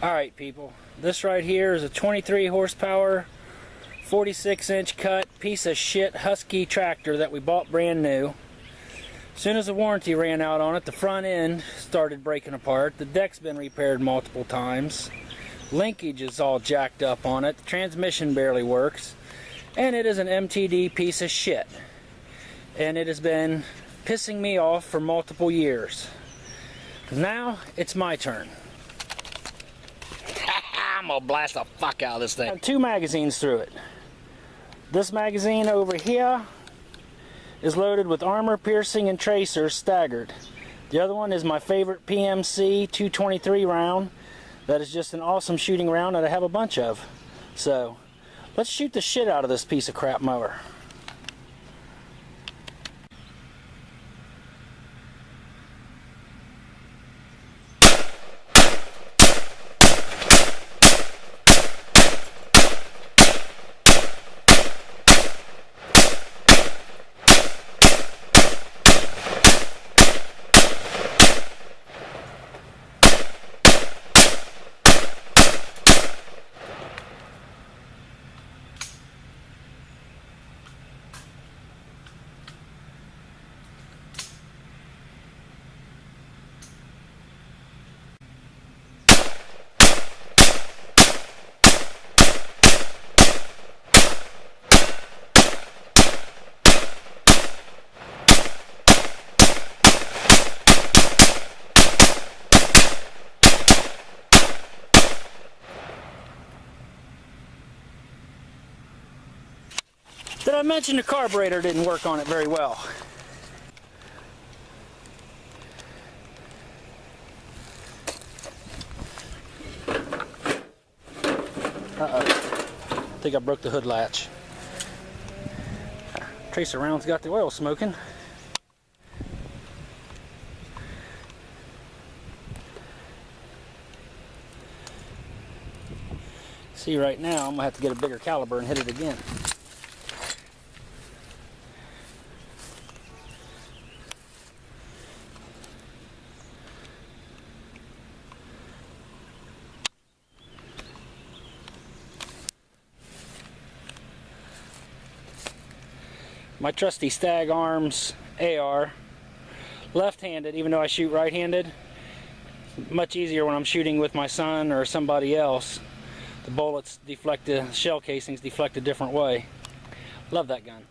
Alright people, this right here is a 23 horsepower 46-inch cut piece of shit Huskee tractor that we bought brand new. As soon as the warranty ran out on it, the front end started breaking apart. The deck's been repaired multiple times. Linkage is all jacked up on it. The transmission barely works. And it is an MTD piece of shit. And it has been pissing me off for multiple years. Now, it's my turn. I'm gonna blast the fuck out of this thing. I have 2 magazines through it. This magazine over here is loaded with armor piercing and tracers staggered. The other one is my favorite PMC 223 round. That is just an awesome shooting round that I have a bunch of. So, let's shoot the shit out of this piece of crap mower. Did I mention the carburetor didn't work on it very well? Uh-oh. I think I broke the hood latch. Tracer round's got the oil smoking. See, right now I'm gonna have to get a bigger caliber and hit it again. My trusty Stag Arms AR, left-handed, even though I shoot right-handed. Much easier when I'm shooting with my son or somebody else. The bullets deflect, the shell casings deflect a different way. Love that gun.